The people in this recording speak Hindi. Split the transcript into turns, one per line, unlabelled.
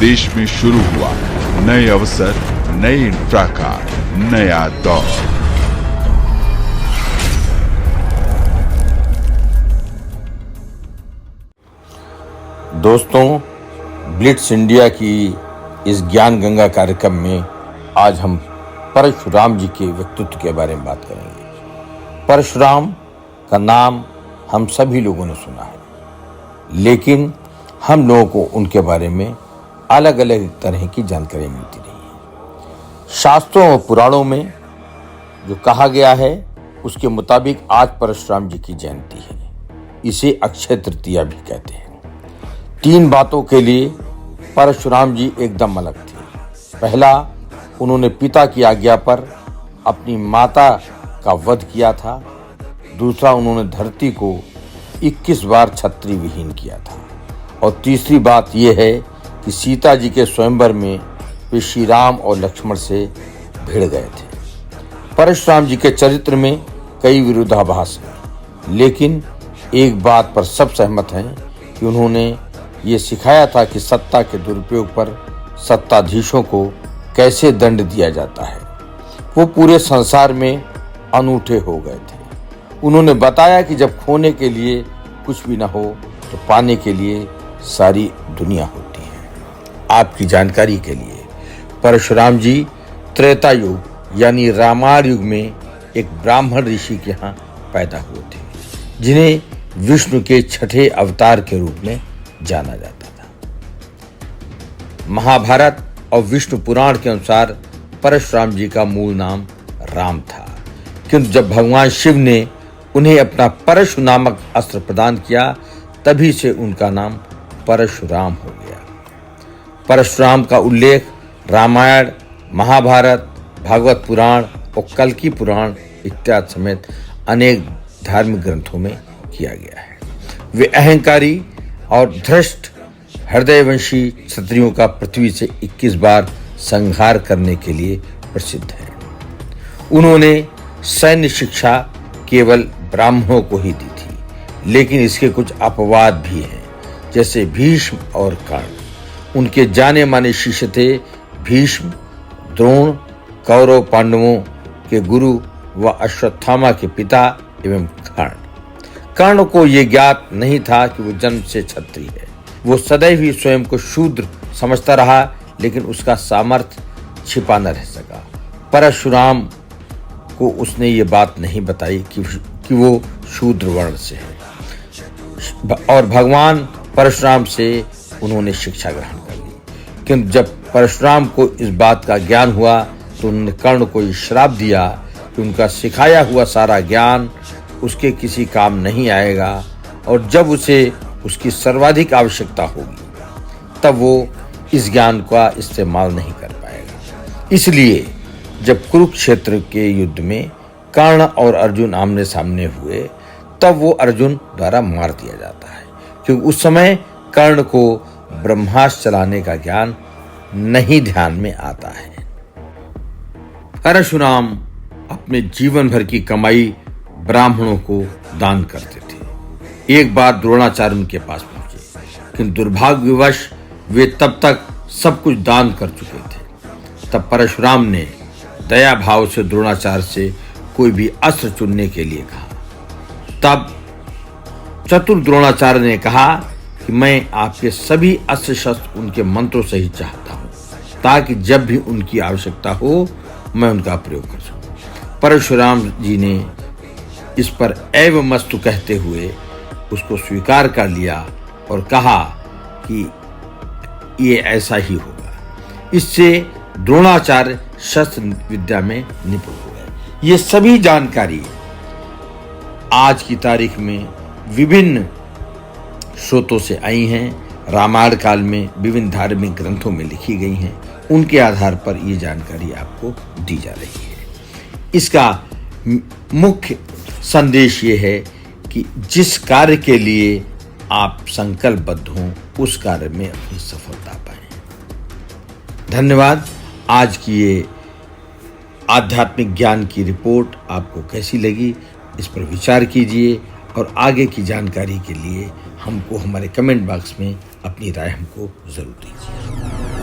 देश में शुरू हुआ नए अवसर, नए इंफ्रा का नया दौर।
दोस्तों, ब्लिट्स इंडिया की इस ज्ञान गंगा कार्यक्रम में आज हम परशुराम जी के व्यक्तित्व के बारे में बात करेंगे। परशुराम का नाम हम सभी लोगों ने सुना है, लेकिन हम लोगों को उनके बारे में अलग अलग तरह की जानकारी मिलती रही है। शास्त्रों और पुराणों में जो कहा गया है उसके मुताबिक आज परशुराम जी की जयंती है। इसे अक्षय तृतीया भी कहते हैं। 3 बातों के लिए परशुराम जी एकदम अलग थे। पहला, उन्होंने पिता की आज्ञा पर अपनी माता का वध किया था। दूसरा, उन्होंने धरती को 21 बार छत्री विहीन किया था। और तीसरी बात यह है कि सीता जी के स्वयंवर में वे श्री राम और लक्ष्मण से भिड़ गए थे। परशुराम जी के चरित्र में कई विरोधाभास हैं, लेकिन एक बात पर सब सहमत हैं कि उन्होंने ये सिखाया था कि सत्ता के दुरुपयोग पर सत्ताधीशों को कैसे दंड दिया जाता है। वो पूरे संसार में अनूठे हो गए थे। उन्होंने बताया कि जब खोने के लिए कुछ भी ना हो तो पाने के लिए सारी दुनिया होती है। आपकी जानकारी के लिए, परशुराम जी त्रेता युग यानी रामायण युग में एक ब्राह्मण ऋषि के यहाँ पैदा हुए थे, जिन्हें विष्णु के 6ठे अवतार के रूप में जाना जाता था। महाभारत और विष्णु पुराण के अनुसार परशुराम जी का मूल नाम राम था, किंतु जब भगवान शिव ने उन्हें अपना परशु नामक अस्त्र प्रदान किया, तभी से उनका नाम परशुराम हो गया। परशुराम का उल्लेख रामायण, महाभारत, भागवत पुराण और कल्कि पुराण इत्यादि समेत अनेक धार्मिक ग्रंथों में किया गया है। वे अहंकारी और धृष्ट हृदयवंशी क्षत्रियों का पृथ्वी से 21 बार संहार करने के लिए प्रसिद्ध है। उन्होंने सैन्य शिक्षा केवल ब्राह्मणों को ही दी थी, लेकिन इसके कुछ अपवाद भी हैं, जैसे भीष्म और कर्ण। उनके जाने माने शिष्य थे भीष्म, द्रोण, कौरव पांडवों के गुरु व अश्वत्थामा के पिता एवं कर्ण। कर्ण को यह ज्ञात नहीं था कि वो जन्म से क्षत्रिय है। वो सदैव ही स्वयं को शूद्र समझता रहा, लेकिन उसका सामर्थ्य छिपा न रह सका। परशुराम को उसने ये बात नहीं बताई कि वो शूद्र वर्ण से है, और भगवान परशुराम से उन्होंने शिक्षा ग्रहण कर ली। किंतु जब परशुराम को इस बात का ज्ञान हुआ तो उन्होंने कर्ण को ये श्राप दिया कि उनका सिखाया हुआ सारा ज्ञान उसके किसी काम नहीं आएगा, और जब उसे उसकी सर्वाधिक आवश्यकता होगी तब वो इस ज्ञान का इस्तेमाल नहीं कर पाएगा। इसलिए जब कुरुक्षेत्र के युद्ध में कर्ण और अर्जुन आमने सामने हुए, तब वो अर्जुन द्वारा मार दिया जाता है, क्योंकि उस समय कर्ण को ब्रह्मास्त्र चलाने का ज्ञान नहीं ध्यान में आता है। परशुराम अपने जीवन भर की कमाई ब्राह्मणों को दान करते थे। एक बार द्रोणाचार्य उनके पास पहुंचे, किंतु दुर्भाग्यवश वे तब तक सब कुछ दान कर चुके थे। तब परशुराम ने दया भाव से द्रोणाचार्य से कोई भी अस्त्र चुनने के लिए कहा। तब चतुर द्रोणाचार्य ने कहा कि मैं आपके सभी अस्त्र शस्त्र उनके मंत्रों से ही चाहता हूं, ताकि जब भी उनकी आवश्यकता हो मैं उनका प्रयोग कर सकूं। परशुराम जी ने इस पर एवमस्तु कहते हुए उसको स्वीकार कर लिया और कहा कि ये ऐसा ही होगा। इससे द्रोणाचार्य शस्त्र विद्या में निपुण हो गए। ये सभी जानकारी आज की तारीख में विभिन्न स्रोतों से आई हैं। रामायण काल में विभिन्न धार्मिक ग्रंथों में लिखी गई हैं। उनके आधार पर ये जानकारी आपको दी जा रही है। इसका मुख्य संदेश ये है कि जिस कार्य के लिए आप संकल्पबद्ध हों, उस कार्य में अपनी सफलता पाएं। धन्यवाद। आज की ये आध्यात्मिक ज्ञान की रिपोर्ट आपको कैसी लगी, इस पर विचार कीजिए, और आगे की जानकारी के लिए हमको हमारे कमेंट बॉक्स में अपनी राय हमको जरूर दीजिए।